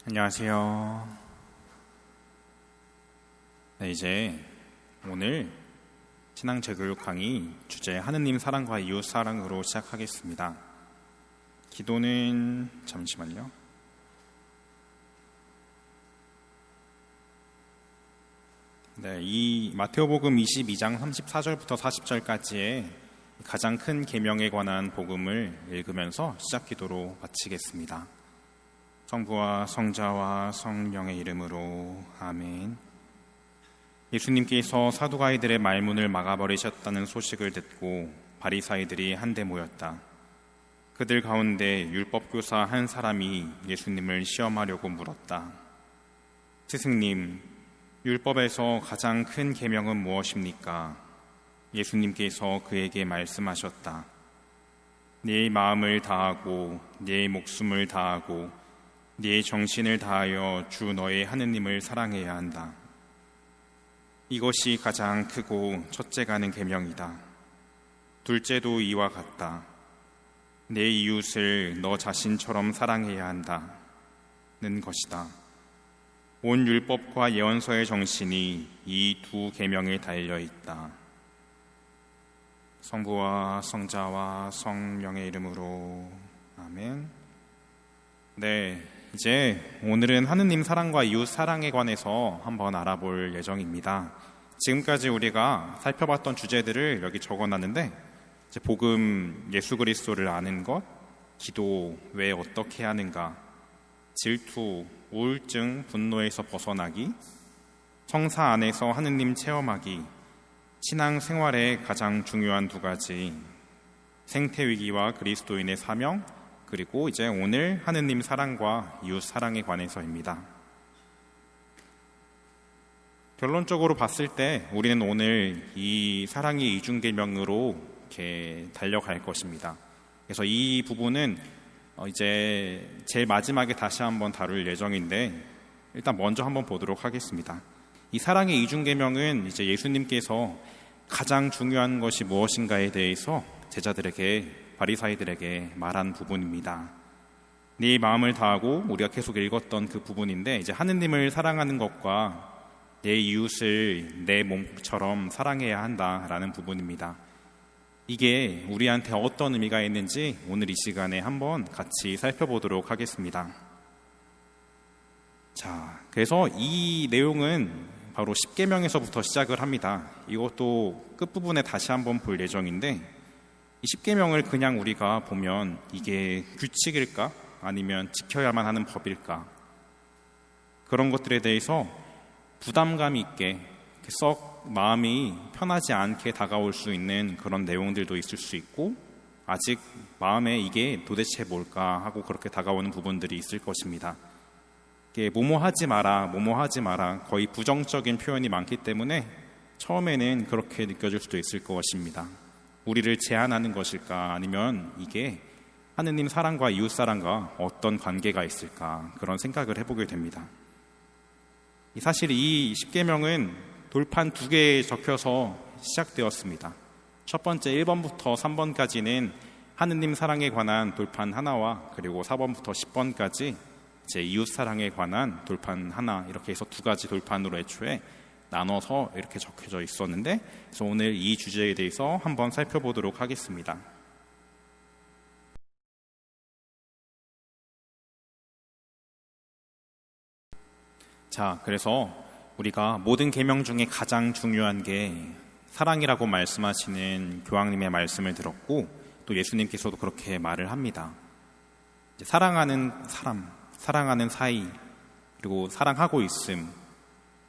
안녕하세요. 네, 이제 오늘 신앙 재교육 강의 주제 하느님 사랑과 이웃 사랑으로 시작하겠습니다. 기도는 잠시만요. 네, 이 마테오복음 22장 34절부터 40절까지의 가장 큰 계명에 관한 복음을 읽으면서 시작 기도로 마치겠습니다. 성부와 성자와 성령의 이름으로 아멘. 예수님께서 사두가이들의 말문을 막아버리셨다는 소식을 듣고 바리사이들이 한데 모였다. 그들 가운데 율법교사 한 사람이 예수님을 시험하려고 물었다. 스승님, 율법에서 가장 큰 계명은 무엇입니까? 예수님께서 그에게 말씀하셨다. 네 마음을 다하고 네 목숨을 다하고 네 정신을 다하여 주 너의 하느님을 사랑해야 한다. 이것이 가장 크고 첫째가는 계명이다. 둘째도 이와 같다. 내 이웃을 너 자신처럼 사랑해야 한다는 것이다. 온 율법과 예언서의 정신이 이 두 계명에 달려 있다. 성부와 성자와 성령의 이름으로 아멘. 네, 이제 오늘은 하느님 사랑과 이웃 사랑에 관해서 한번 알아볼 예정입니다. 지금까지 우리가 살펴봤던 주제들을 여기 적어놨는데, 이제 복음, 예수 그리스도를 아는 것, 기도, 왜 어떻게 하는가, 질투, 우울증, 분노에서 벗어나기, 성사 안에서 하느님 체험하기, 신앙 생활의 가장 중요한 두 가지, 생태위기와 그리스도인의 사명, 그리고 이제 오늘 하느님 사랑과 이웃 사랑에 관해서입니다. 결론적으로 봤을 때 우리는 오늘 이 사랑의 이중계명으로 이렇게 달려갈 것입니다. 그래서 이 부분은 이제 제일 마지막에 다시 한번 다룰 예정인데, 일단 먼저 한번 보도록 하겠습니다. 이 사랑의 이중계명은 이제 예수님께서 가장 중요한 것이 무엇인가에 대해서 제자들에게, 바리사이들에게 말한 부분입니다. 네 마음을 다하고, 우리가 계속 읽었던 그 부분인데, 이제 하느님을 사랑하는 것과 내 이웃을 내 몸처럼 사랑해야 한다라는 부분입니다. 이게 우리한테 어떤 의미가 있는지 오늘 이 시간에 한번 같이 살펴보도록 하겠습니다. 자, 그래서 이 내용은 바로 십계명에서부터 시작을 합니다. 이것도 끝부분에 다시 한번 볼 예정인데, 이 십계명을 그냥 우리가 보면 이게 규칙일까? 아니면 지켜야만 하는 법일까? 그런 것들에 대해서 부담감 있게 썩 마음이 편하지 않게 다가올 수 있는 그런 내용들도 있을 수 있고, 아직 마음에 이게 도대체 뭘까 하고 그렇게 다가오는 부분들이 있을 것입니다. 이게 뭐뭐하지 마라, 뭐뭐하지 마라, 거의 부정적인 표현이 많기 때문에 처음에는 그렇게 느껴질 수도 있을 것입니다. 우리를 제한하는 것일까? 아니면 이게 하느님 사랑과 이웃 사랑과 어떤 관계가 있을까? 그런 생각을 해보게 됩니다. 사실 이 십계명은 돌판 2개에 적혀서 시작되었습니다. 첫 번째 1번부터 3번까지는 하느님 사랑에 관한 돌판 하나와, 그리고 4번부터 10번까지 제 이웃 사랑에 관한 돌판 하나, 이렇게 해서 2가지 돌판으로 애초에 나눠서 이렇게 적혀져 있었는데, 그래서 오늘 이 주제에 대해서 한번 살펴보도록 하겠습니다. 자, 그래서 우리가 모든 계명 중에 가장 중요한 게 사랑이라고 말씀하시는 교황님의 말씀을 들었고, 또 예수님께서도 그렇게 말을 합니다. 사랑하는 사람, 사랑하는 사이, 그리고 사랑하고 있음,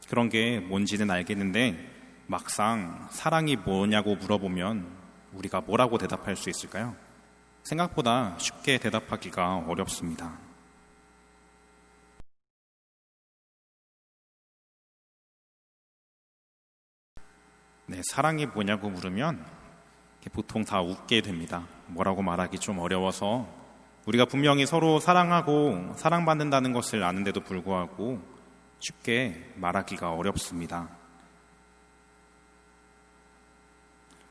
그런 게 뭔지는 알겠는데 막상 사랑이 뭐냐고 물어보면 우리가 뭐라고 대답할 수 있을까요? 생각보다 쉽게 대답하기가 어렵습니다. 네, 사랑이 뭐냐고 물으면 보통 다 웃게 됩니다. 뭐라고 말하기 좀 어려워서, 우리가 분명히 서로 사랑하고 사랑받는다는 것을 아는데도 불구하고 쉽게 말하기가 어렵습니다.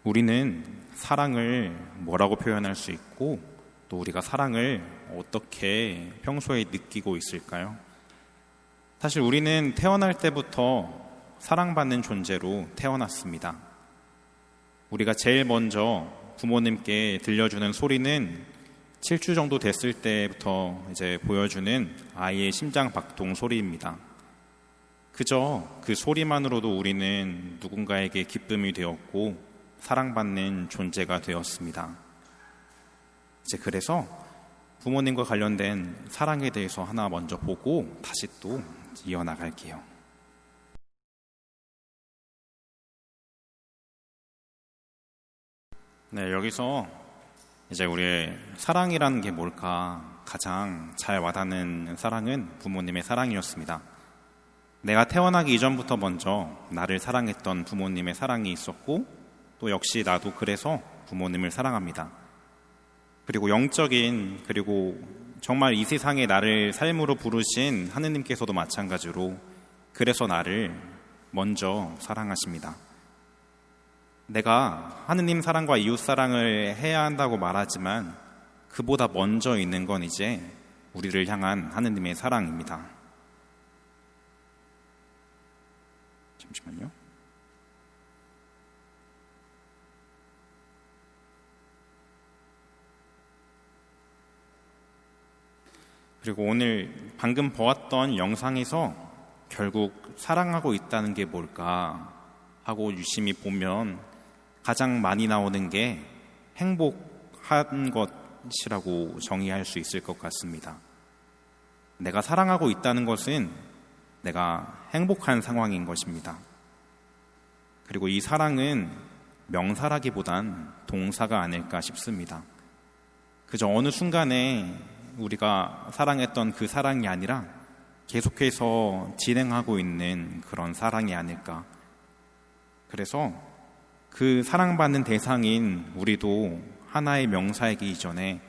우리는 사랑을 뭐라고 표현할 수 있고, 또 우리가 사랑을 어떻게 평소에 느끼고 있을까요? 사실 우리는 태어날 때부터 사랑받는 존재로 태어났습니다. 우리가 제일 먼저 부모님께 들려주는 소리는 7주 정도 됐을 때부터 이제 보여주는 아이의 심장 박동 소리입니다. 그저 그 소리만으로도 우리는 누군가에게 기쁨이 되었고 사랑받는 존재가 되었습니다. 이제 그래서 부모님과 관련된 사랑에 대해서 하나 먼저 보고 다시 또 이어나갈게요. 네, 여기서 이제 우리의 사랑이라는 게 뭘까 가장 잘 와닿는 사랑은 부모님의 사랑이었습니다. 내가 태어나기 이전부터 먼저 나를 사랑했던 부모님의 사랑이 있었고 또 역시 나도 그래서 부모님을 사랑합니다. 그리고 영적인 그리고 정말 이 세상에 나를 삶으로 부르신 하느님께서도 마찬가지로 그래서 나를 먼저 사랑하십니다. 내가 하느님 사랑과 이웃 사랑을 해야 한다고 말하지만 그보다 먼저 있는 건 이제 우리를 향한 하느님의 사랑입니다. 잠시만요. 그리고 오늘 방금 보았던 영상에서 결국 사랑하고 있다는 게 뭘까 하고 유심히 보면 가장 많이 나오는 게 행복한 것이라고 정의할 수 있을 것 같습니다. 내가 사랑하고 있다는 것은 내가 행복한 상황인 것입니다. 그리고 이 사랑은 명사라기보단 동사가 아닐까 싶습니다. 그저 어느 순간에 우리가 사랑했던 그 사랑이 아니라 계속해서 진행하고 있는 그런 사랑이 아닐까. 그래서 그 사랑받는 대상인 우리도 하나의 명사이기 이전에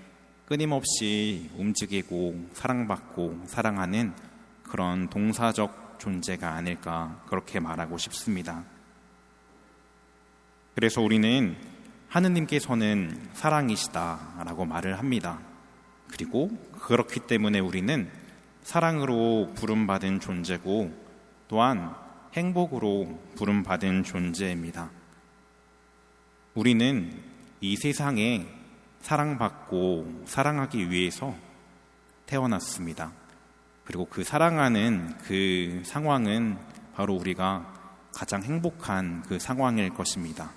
끊임없이 움직이고 사랑받고 사랑하는 그런 동사적 존재가 아닐까 그렇게 말하고 싶습니다. 그래서 우리는 하느님께서는 사랑이시다라고 말을 합니다. 그리고 그렇기 때문에 우리는 사랑으로 부름받은 존재고 또한 행복으로 부름받은 존재입니다. 우리는 이 세상에 사랑받고 사랑하기 위해서 태어났습니다. 그리고 그 사랑하는 그 상황은 바로 우리가 가장 행복한 그 상황일 것입니다.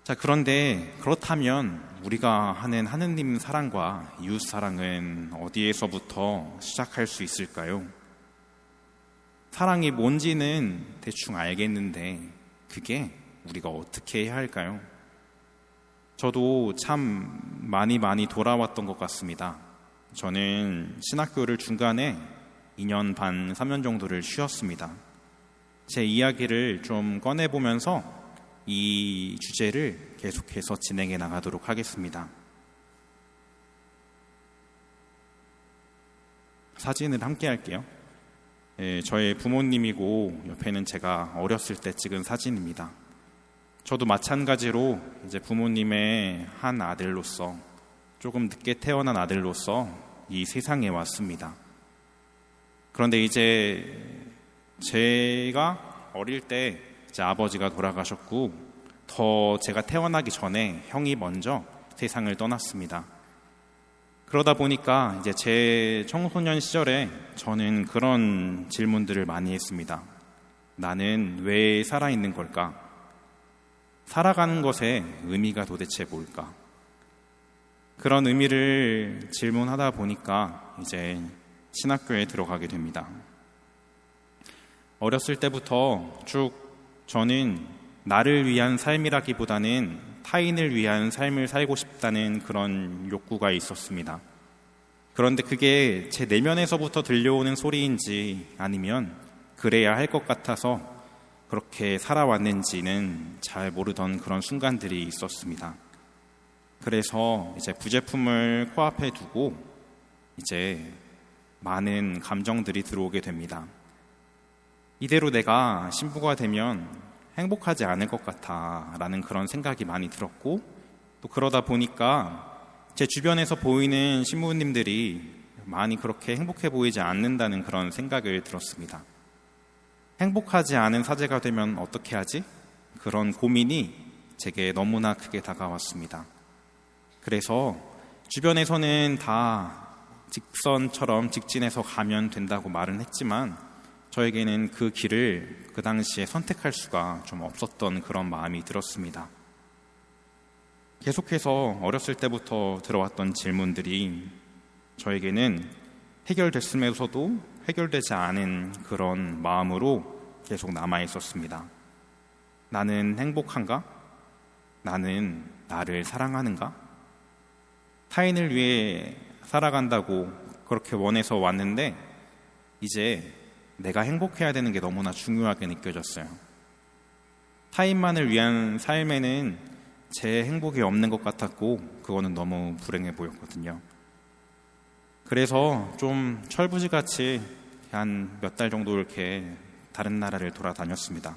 자, 그런데 그렇다면 우리가 하는 하느님 사랑과 이웃 사랑은 어디에서부터 시작할 수 있을까요? 사랑이 뭔지는 대충 알겠는데 그게 우리가 어떻게 해야 할까요? 저도 참 많이 돌아왔던 것 같습니다. 저는 신학교를 중간에 2년 반, 3년 정도를 쉬었습니다. 제 이야기를 좀 꺼내보면서 이 주제를 계속해서 진행해 나가도록 하겠습니다. 사진을 함께 할게요. 저의 부모님이고 옆에는 제가 어렸을 때 찍은 사진입니다. 저도 마찬가지로 이제 부모님의 한 아들로서 조금 늦게 태어난 아들로서 이 세상에 왔습니다. 그런데 이제 제가 어릴 때 제 아버지가 돌아가셨고 더 제가 태어나기 전에 형이 먼저 세상을 떠났습니다. 그러다 보니까 이제 제 청소년 시절에 저는 그런 질문들을 많이 했습니다. 나는 왜 살아있는 걸까? 살아가는 것의 의미가 도대체 뭘까? 그런 의미를 질문하다 보니까 이제 신학교에 들어가게 됩니다. 어렸을 때부터 쭉 저는 나를 위한 삶이라기보다는 타인을 위한 삶을 살고 싶다는 그런 욕구가 있었습니다. 그런데 그게 제 내면에서부터 들려오는 소리인지 아니면 그래야 할 것 같아서 그렇게 살아왔는지는 잘 모르던 그런 순간들이 있었습니다. 그래서 이제 부제품을 코앞에 두고 이제 많은 감정들이 들어오게 됩니다. 이대로 내가 신부가 되면 행복하지 않을 것 같아 라는 그런 생각이 많이 들었고 또 그러다 보니까 제 주변에서 보이는 신부님들이 많이 그렇게 행복해 보이지 않는다는 그런 생각을 들었습니다. 행복하지 않은 사제가 되면 어떻게 하지? 그런 고민이 제게 너무나 크게 다가왔습니다. 그래서 주변에서는 다 직선처럼 직진해서 가면 된다고 말은 했지만 저에게는 그 길을 그 당시에 선택할 수가 좀 없었던 그런 마음이 들었습니다. 계속해서 어렸을 때부터 들어왔던 질문들이 저에게는 해결됐으면서도 해결되지 않은 그런 마음으로 계속 남아 있었습니다. 나는 행복한가? 나는 나를 사랑하는가? 타인을 위해 살아간다고 그렇게 원해서 왔는데 이제 내가 행복해야 되는 게 너무나 중요하게 느껴졌어요. 타인만을 위한 삶에는 제 행복이 없는 것 같았고 그거는 너무 불행해 보였거든요. 그래서 좀 철부지같이 한 몇 달 정도 이렇게 다른 나라를 돌아다녔습니다.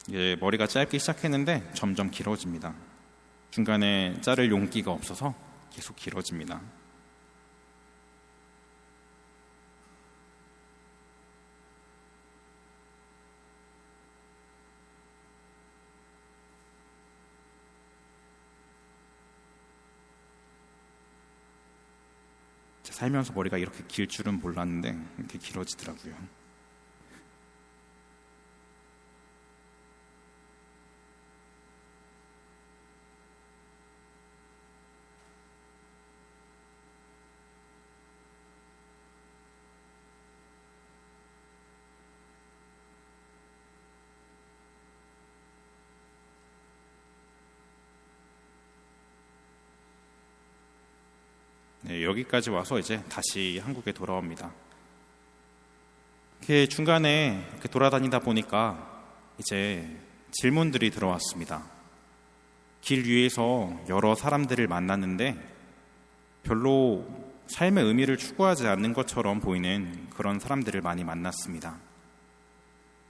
이제 머리가 짧기 시작했는데 점점 길어집니다. 중간에 자를 용기가 없어서 계속 길어집니다. 살면서 머리가 이렇게 길 줄은 몰랐는데 이렇게 길어지더라고요. 네, 여기까지 와서 이제 다시 한국에 돌아옵니다. 이렇게 중간에 이렇게 돌아다니다 보니까 이제 질문들이 들어왔습니다. 길 위에서 여러 사람들을 만났는데 별로 삶의 의미를 추구하지 않는 것처럼 보이는 그런 사람들을 많이 만났습니다.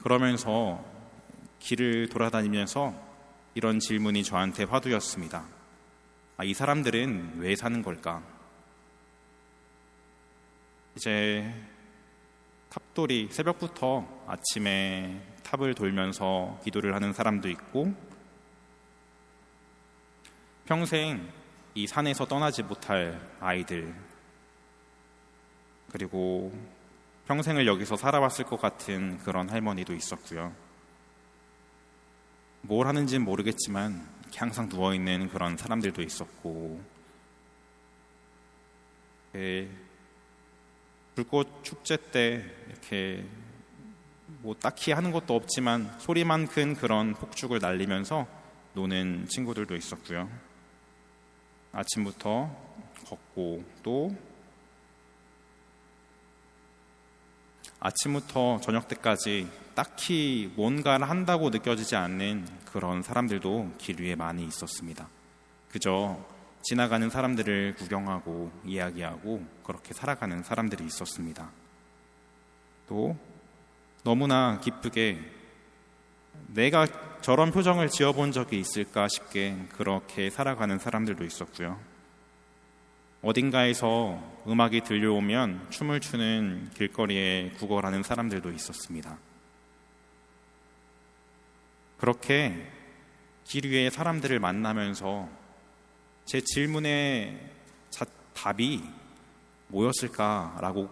그러면서 길을 돌아다니면서 이런 질문이 저한테 화두였습니다. 이 사람들은 왜 사는 걸까? 이제 탑돌이 새벽부터 아침에 탑을 돌면서 기도를 하는 사람도 있고 평생 이 산에서 떠나지 못할 아이들 그리고 평생을 여기서 살아왔을 것 같은 그런 할머니도 있었고요. 뭘 하는지는 모르겠지만 항상 누워있는 그런 사람들도 있었고 불꽃 축제 때 이렇게 뭐 딱히 하는 것도 없지만 소리만 큰 그런 폭죽을 날리면서 노는 친구들도 있었고요. 아침부터 걷고 또 아침부터 저녁 때까지 딱히 뭔가를 한다고 느껴지지 않는 그런 사람들도 길 위에 많이 있었습니다. 그저 지나가는 사람들을 구경하고 이야기하고 그렇게 살아가는 사람들이 있었습니다. 또 너무나 기쁘게 내가 저런 표정을 지어본 적이 있을까 싶게 그렇게 살아가는 사람들도 있었고요. 어딘가에서 음악이 들려오면 춤을 추는 길거리에 구걸하는 사람들도 있었습니다. 그렇게 길 위에 사람들을 만나면서 제 질문의 답이 뭐였을까라고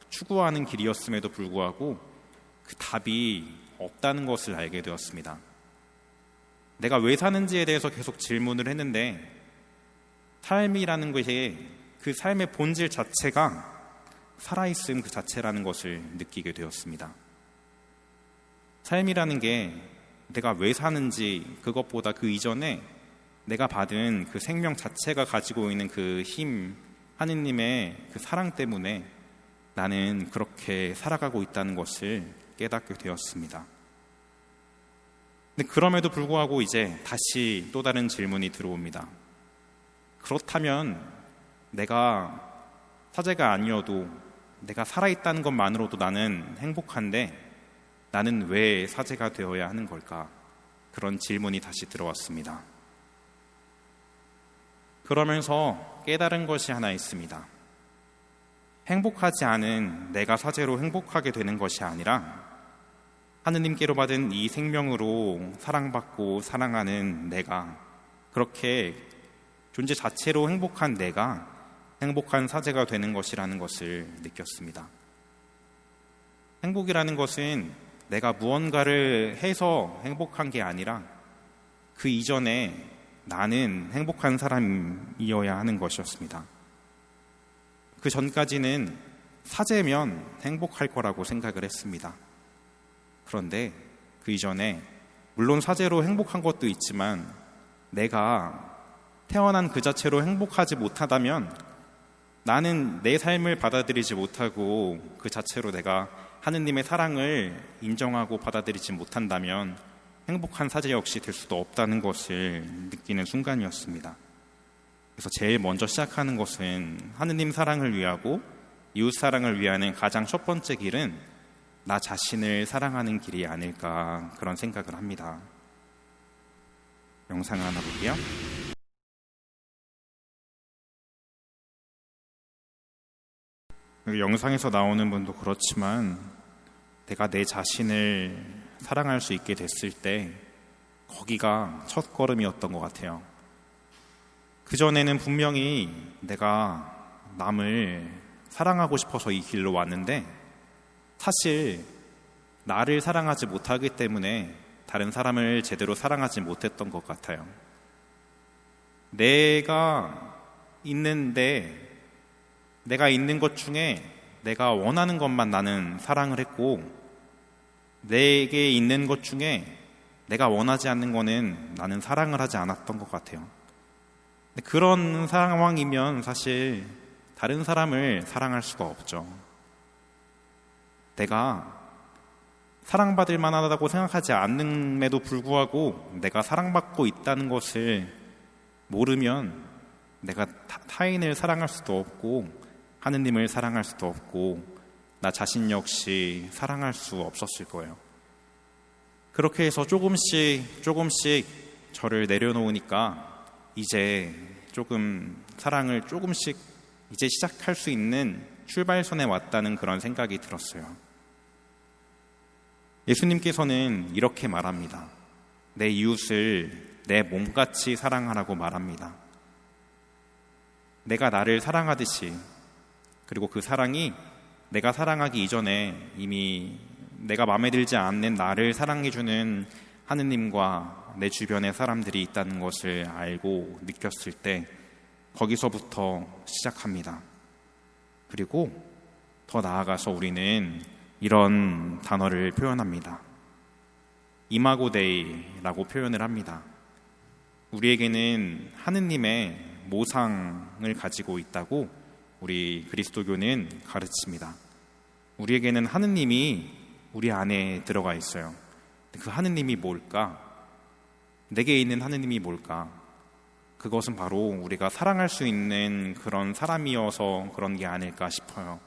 추구하는 길이었음에도 불구하고 그 답이 없다는 것을 알게 되었습니다. 내가 왜 사는지에 대해서 계속 질문을 했는데 삶이라는 것이 그 삶의 본질 자체가 살아있음 그 자체라는 것을 느끼게 되었습니다. 삶이라는 게 내가 왜 사는지 그것보다 그 이전에 내가 받은 그 생명 자체가 가지고 있는 그 힘, 하느님의 그 사랑 때문에 나는 그렇게 살아가고 있다는 것을 깨닫게 되었습니다. 근데 그럼에도 불구하고 이제 다시 또 다른 질문이 들어옵니다. 그렇다면 내가 사제가 아니어도 내가 살아있다는 것만으로도 나는 행복한데 나는 왜 사제가 되어야 하는 걸까? 그런 질문이 다시 들어왔습니다. 그러면서 깨달은 것이 하나 있습니다. 행복하지 않은 내가 사죄로 행복하게 되는 것이 아니라 하느님께로 받은 이 생명으로 사랑받고 사랑하는 내가, 그렇게 존재 자체로 행복한 내가 행복한 사제가 되는 것이라는 것을 느꼈습니다. 행복이라는 것은 내가 무언가를 해서 행복한 게 아니라 그 이전에 나는 행복한 사람이어야 하는 것이었습니다. 그 전까지는 사제면 행복할 거라고 생각을 했습니다. 그런데 그 이전에 물론 사제로 행복한 것도 있지만 내가 태어난 그 자체로 행복하지 못하다면 나는 내 삶을 받아들이지 못하고 그 자체로 내가 하느님의 사랑을 인정하고 받아들이지 못한다면 행복한 사제 역시 될 수도 없다는 것을 느끼는 순간이었습니다. 그래서 제일 먼저 시작하는 것은 하느님 사랑을 위하고 이웃 사랑을 위하는 가장 첫 번째 길은 나 자신을 사랑하는 길이 아닐까, 그런 생각을 합니다. 영상 하나 볼게요. 영상에서 나오는 분도 그렇지만 내가 내 자신을 사랑할 수 있게 됐을 때 거기가 첫 걸음이었던 것 같아요. 그전에는 분명히 내가 남을 사랑하고 싶어서 이 길로 왔는데 사실 나를 사랑하지 못하기 때문에 다른 사람을 제대로 사랑하지 못했던 것 같아요. 내가 있는데 내가 있는 것 중에 내가 원하는 것만 나는 사랑을 했고 내게 있는 것 중에 내가 원하지 않는 거는 나는 사랑을 하지 않았던 것 같아요. 그런 상황이면 사실 다른 사람을 사랑할 수가 없죠. 내가 사랑받을 만하다고 생각하지 않음에도 불구하고 내가 사랑받고 있다는 것을 모르면 내가 타인을 사랑할 수도 없고 하느님을 사랑할 수도 없고 나 자신 역시 사랑할 수 없었을 거예요. 그렇게 해서 조금씩 저를 내려놓으니까 이제 조금 사랑을 조금씩 이제 시작할 수 있는 출발선에 왔다는 그런 생각이 들었어요. 예수님께서는 이렇게 말합니다. 내 이웃을 내 몸같이 사랑하라고 말합니다. 내가 나를 사랑하듯이, 그리고 그 사랑이 내가 사랑하기 이전에 이미 내가 마음에 들지 않는 나를 사랑해주는 하느님과 내 주변의 사람들이 있다는 것을 알고 느꼈을 때 거기서부터 시작합니다. 그리고 더 나아가서 우리는 이런 단어를 표현합니다. 이마고 데이라고 표현을 합니다. 우리에게는 하느님의 모상을 가지고 있다고 우리 그리스도교는 가르칩니다. 우리에게는 하느님이 우리 안에 들어가 있어요. 그 하느님이 뭘까? 내게 있는 하느님이 뭘까? 그것은 바로 우리가 사랑할 수 있는 그런 사람이어서 그런 게 아닐까 싶어요.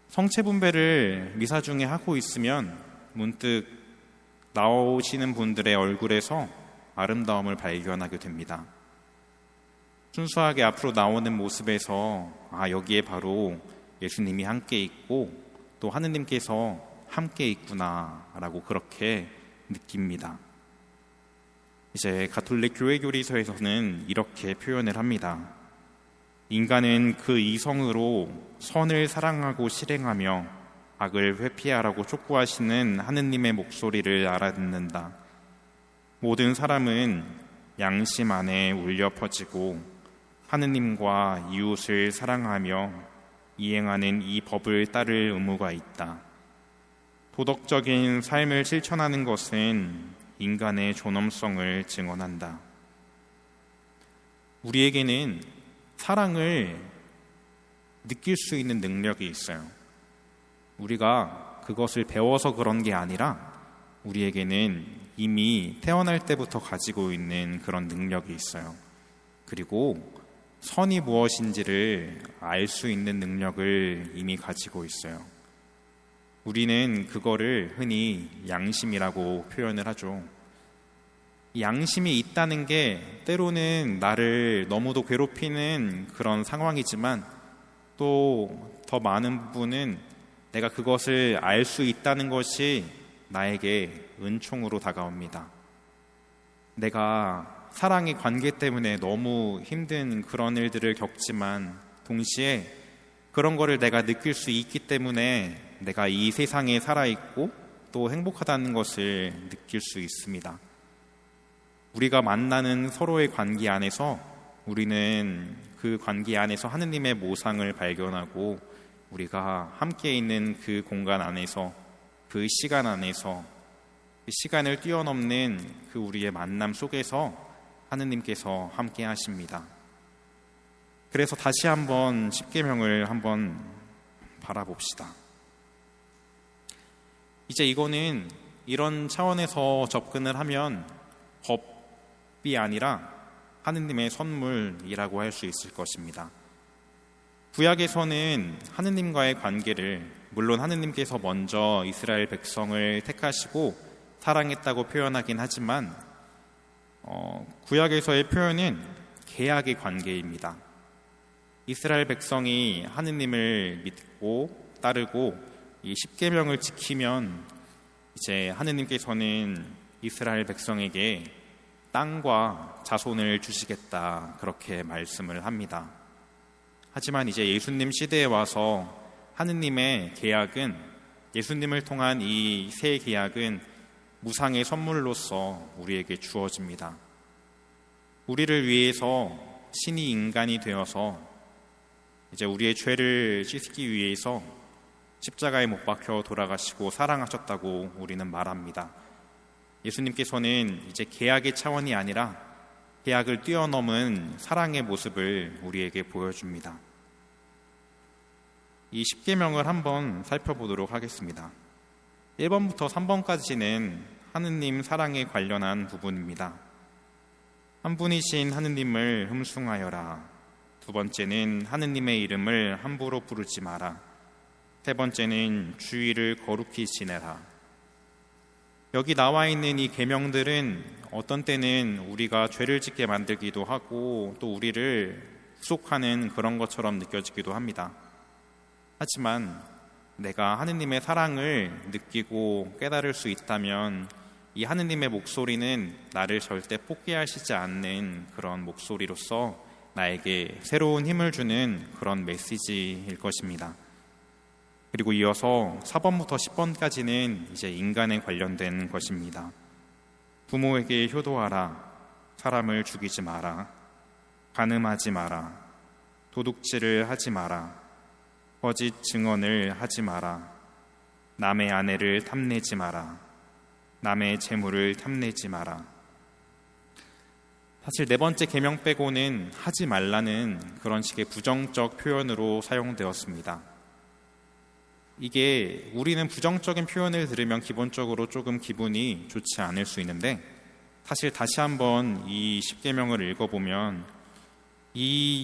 성체 분배를 미사 중에 하고 있으면 문득 나오시는 분들의 얼굴에서 아름다움을 발견하게 됩니다. 순수하게 앞으로 나오는 모습에서 여기에 바로 예수님이 함께 있고 또 하느님께서 함께 있구나라고 그렇게 느낍니다. 이제 가톨릭 교회 교리서에서는 이렇게 표현을 합니다. 인간은 그 이성으로 선을 사랑하고 실행하며 악을 회피하라고 촉구하시는 하느님의 목소리를 알아듣는다. 모든 사람은 양심 안에 울려 퍼지고 하느님과 이웃을 사랑하며 이행하는 이 법을 따를 의무가 있다. 도덕적인 삶을 실천하는 것은 인간의 존엄성을 증언한다. 우리에게는 사랑을 느낄 수 있는 능력이 있어요. 우리가 그것을 배워서 그런 게 아니라 우리에게는 이미 태어날 때부터 가지고 있는 그런 능력이 있어요. 그리고 선이 무엇인지를 알 수 있는 능력을 이미 가지고 있어요. 우리는 그거를 흔히 양심이라고 표현을 하죠. 이 양심이 있다는 게 때로는 나를 너무도 괴롭히는 그런 상황이지만 또 더 많은 부분은 내가 그것을 알 수 있다는 것이 나에게 은총으로 다가옵니다. 내가 사랑의 관계 때문에 너무 힘든 그런 일들을 겪지만 동시에 그런 거를 내가 느낄 수 있기 때문에 내가 이 세상에 살아있고 또 행복하다는 것을 느낄 수 있습니다. 우리가 만나는 서로의 관계 안에서 우리는 그 관계 안에서 하느님의 모상을 발견하고 우리가 함께 있는 그 공간 안에서 그 시간 안에서 그 시간을 뛰어넘는 그 우리의 만남 속에서 하느님께서 함께 하십니다. 그래서 다시 한번 십계명을 한번 바라봅시다. 이제 이거는 이런 차원에서 접근을 하면 법이 아니라 하느님의 선물이라고 할 수 있을 것입니다. 구약에서는 하느님과의 관계를 물론 하느님께서 먼저 이스라엘 백성을 택하시고 사랑했다고 표현하긴 하지만 구약에서의 표현은 계약의 관계입니다. 이스라엘 백성이 하느님을 믿고 따르고 이 십계명을 지키면 이제 하느님께서는 이스라엘 백성에게 땅과 자손을 주시겠다 그렇게 말씀을 합니다. 하지만 이제 예수님 시대에 와서 하느님의 계약은 예수님을 통한 이 새 계약은 무상의 선물로서 우리에게 주어집니다. 우리를 위해서 신이 인간이 되어서 이제 우리의 죄를 씻기 위해서 십자가에 못 박혀 돌아가시고 사랑하셨다고 우리는 말합니다. 예수님께서는 이제 계약의 차원이 아니라 계약을 뛰어넘은 사랑의 모습을 우리에게 보여줍니다. 이 십계명을 한번 살펴보도록 하겠습니다. 1번부터 3번까지는 하느님 사랑에 관련한 부분입니다. 한 분이신 하느님을 흠숭하여라. 두 번째는 하느님의 이름을 함부로 부르지 마라. 세 번째는 주의를 거룩히 지내라. 여기 나와 있는 이 계명들은 어떤 때는 우리가 죄를 짓게 만들기도 하고 또 우리를 구속하는 그런 것처럼 느껴지기도 합니다. 하지만 내가 하느님의 사랑을 느끼고 깨달을 수 있다면 이 하느님의 목소리는 나를 절대 포기하시지 않는 그런 목소리로서 나에게 새로운 힘을 주는 그런 메시지일 것입니다. 그리고 이어서 4번부터 10번까지는 이제 인간에 관련된 것입니다. 부모에게 효도하라. 사람을 죽이지 마라. 간음하지 마라. 도둑질을 하지 마라. 거짓 증언을 하지 마라. 남의 아내를 탐내지 마라. 남의 재물을 탐내지 마라. 사실 네 번째 계명 빼고는 하지 말라는 그런 식의 부정적 표현으로 사용되었습니다. 이게 우리는 부정적인 표현을 들으면 기본적으로 조금 기분이 좋지 않을 수 있는데 사실 다시 한번 이 십계명을 읽어보면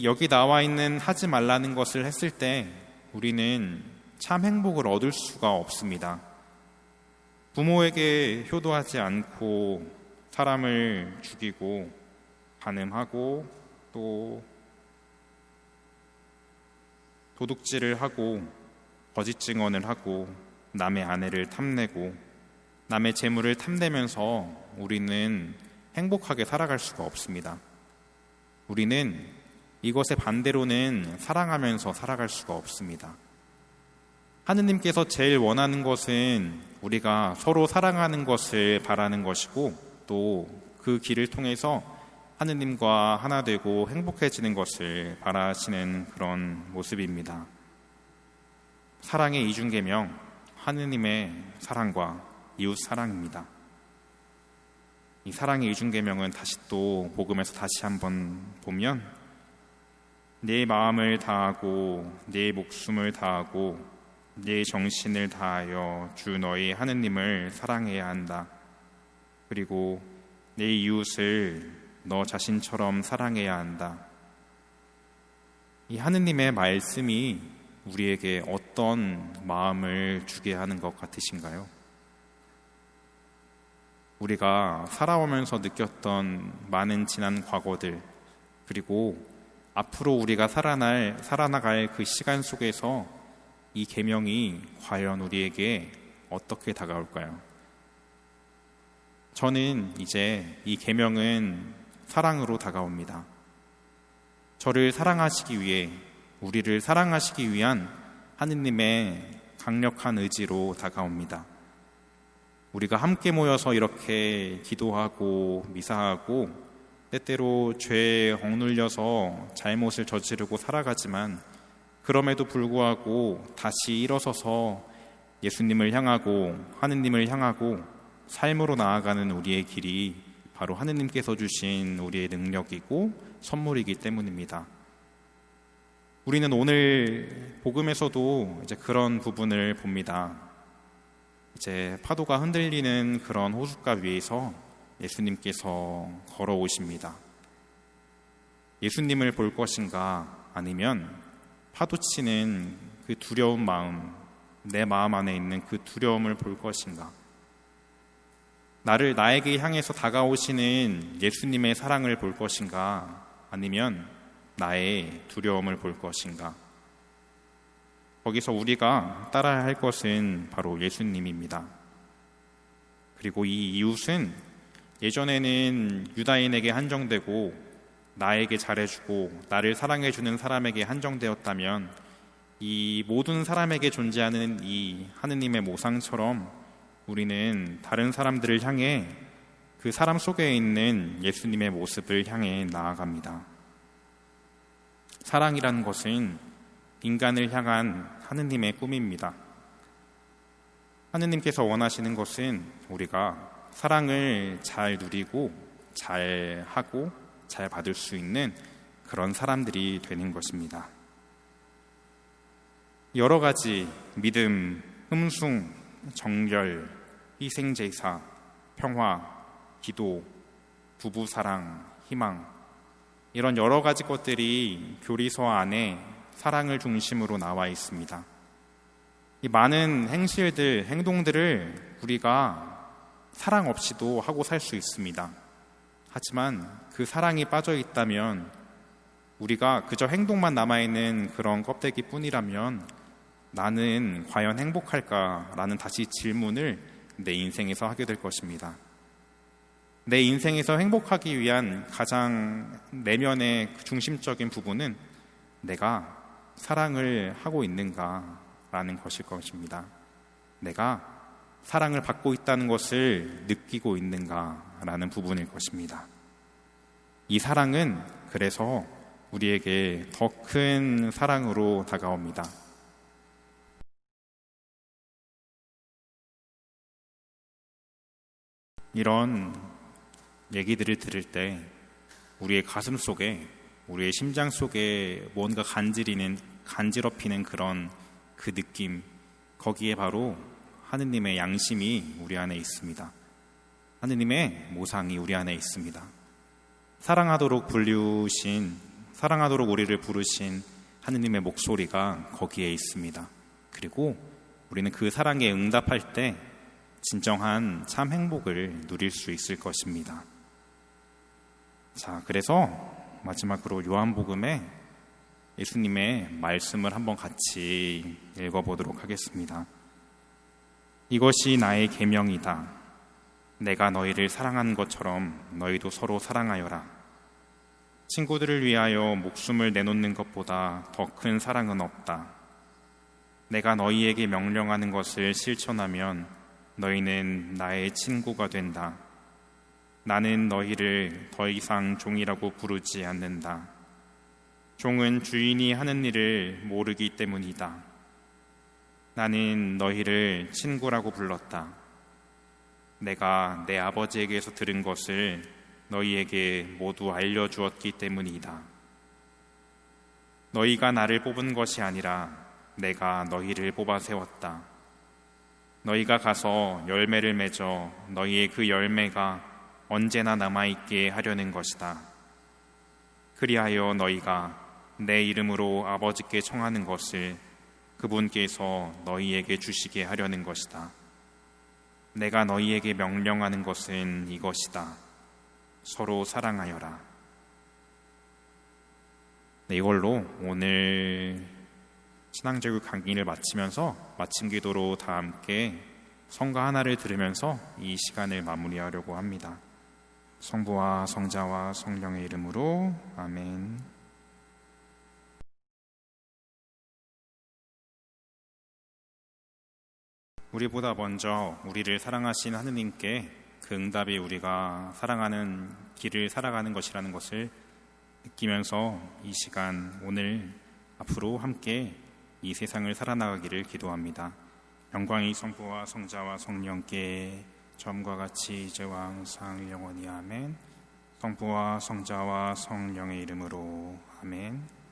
여기 나와 있는 하지 말라는 것을 했을 때 우리는 참 행복을 얻을 수가 없습니다. 부모에게 효도하지 않고 사람을 죽이고 간음하고 또 도둑질을 하고 거짓 증언을 하고 남의 아내를 탐내고 남의 재물을 탐내면서 우리는 행복하게 살아갈 수가 없습니다. 우리는 이것의 반대로는 사랑하면서 살아갈 수가 없습니다. 하느님께서 제일 원하는 것은 우리가 서로 사랑하는 것을 바라는 것이고 또 그 길을 통해서 하느님과 하나 되고 행복해지는 것을 바라시는 그런 모습입니다. 사랑의 이중계명, 하느님의 사랑과 이웃 사랑입니다. 이 사랑의 이중계명은 다시 또 복음에서 다시 한번 보면 내 마음을 다하고 내 목숨을 다하고 내 정신을 다하여 주 너희 하느님을 사랑해야 한다. 그리고 내 이웃을 너 자신처럼 사랑해야 한다. 이 하느님의 말씀이 우리에게 어떤 마음을 주게 하는 것 같으신가요? 우리가 살아오면서 느꼈던 많은 지난 과거들, 그리고 앞으로 우리가 살아나갈 그 시간 속에서 이 계명이 과연 우리에게 어떻게 다가올까요? 저는 이제 이 계명은 사랑으로 다가옵니다. 저를 사랑하시기 위해, 우리를 사랑하시기 위한 하느님의 강력한 의지로 다가옵니다. 우리가 함께 모여서 이렇게 기도하고 미사하고 때때로 죄에 억눌려서 잘못을 저지르고 살아가지만, 그럼에도 불구하고 다시 일어서서 예수님을 향하고 하느님을 향하고 삶으로 나아가는 우리의 길이 바로 하느님께서 주신 우리의 능력이고 선물이기 때문입니다. 우리는 오늘 복음에서도 이제 그런 부분을 봅니다. 이제 파도가 흔들리는 그런 호숫가 위에서 예수님께서 걸어오십니다. 예수님을 볼 것인가, 아니면 파도치는 그 두려운 마음, 내 마음 안에 있는 그 두려움을 볼 것인가? 나에게 향해서 다가오시는 예수님의 사랑을 볼 것인가, 아니면 나의 두려움을 볼 것인가? 거기서 우리가 따라야 할 것은 바로 예수님입니다. 그리고 이 이웃은 예전에는 유다인에게 한정되고 나에게 잘해주고 나를 사랑해주는 사람에게 한정되었다면, 이 모든 사람에게 존재하는 이 하느님의 모상처럼 우리는 다른 사람들을 향해 그 사람 속에 있는 예수님의 모습을 향해 나아갑니다. 사랑이라는 것은 인간을 향한 하느님의 꿈입니다. 하느님께서 원하시는 것은 우리가 사랑을 잘 누리고 잘 하고 잘 받을 수 있는 그런 사람들이 되는 것입니다. 여러 가지 믿음, 흠숭, 정결, 희생제사, 평화, 기도, 부부사랑, 희망, 이런 여러 가지 것들이 교리서 안에 사랑을 중심으로 나와 있습니다. 이 많은 행실들, 행동들을 우리가 사랑 없이도 하고 살 수 있습니다. 하지만 그 사랑이 빠져 있다면, 우리가 그저 행동만 남아있는 그런 껍데기 뿐이라면 나는 과연 행복할까라는 다시 질문을 내 인생에서 하게 될 것입니다. 내 인생에서 행복하기 위한 가장 내면의 중심적인 부분은 내가 사랑을 하고 있는가라는 것일 것입니다. 내가 사랑을 받고 있다는 것을 느끼고 있는가라는 부분일 것입니다. 이 사랑은 그래서 우리에게 더 큰 사랑으로 다가옵니다. 이런 얘기들을 들을 때 우리의 가슴 속에, 우리의 심장 속에 뭔가 간지럽히는 그런 그 느낌, 거기에 바로 하느님의 양심이 우리 안에 있습니다. 하느님의 모상이 우리 안에 있습니다. 사랑하도록 우리를 부르신 하느님의 목소리가 거기에 있습니다. 그리고 우리는 그 사랑에 응답할 때 진정한 참 행복을 누릴 수 있을 것입니다. 자, 그래서 마지막으로 요한복음에 예수님의 말씀을 한번 같이 읽어보도록 하겠습니다. 이것이 나의 계명이다. 내가 너희를 사랑한 것처럼 너희도 서로 사랑하여라. 친구들을 위하여 목숨을 내놓는 것보다 더 큰 사랑은 없다. 내가 너희에게 명령하는 것을 실천하면 너희는 나의 친구가 된다. 나는 너희를 더 이상 종이라고 부르지 않는다. 종은 주인이 하는 일을 모르기 때문이다. 나는 너희를 친구라고 불렀다. 내가 내 아버지에게서 들은 것을 너희에게 모두 알려주었기 때문이다. 너희가 나를 뽑은 것이 아니라 내가 너희를 뽑아 세웠다. 너희가 가서 열매를 맺어 너희의 그 열매가 언제나 남아있게 하려는 것이다. 그리하여 너희가 내 이름으로 아버지께 청하는 것을 그분께서 너희에게 주시게 하려는 것이다. 내가 너희에게 명령하는 것은 이것이다. 서로 사랑하여라. 네, 이걸로 오늘 신앙제국 강의를 마치면서 마침 기도로 다 함께 성가 하나를 들으면서 이 시간을 마무리하려고 합니다. 성부와 성자와 성령의 이름으로 아멘. 우리보다 먼저 우리를 사랑하신 하느님께 그 응답이 우리가 사랑하는 길을 살아가는 것이라는 것을 느끼면서 이 시간 오늘 앞으로 함께 이 세상을 살아나가기를 기도합니다. 영광이 성부와 성자와 성령께 처음과 같이 이제와 항상 영원히 아멘. 성부와 성자와 성령의 이름으로 아멘.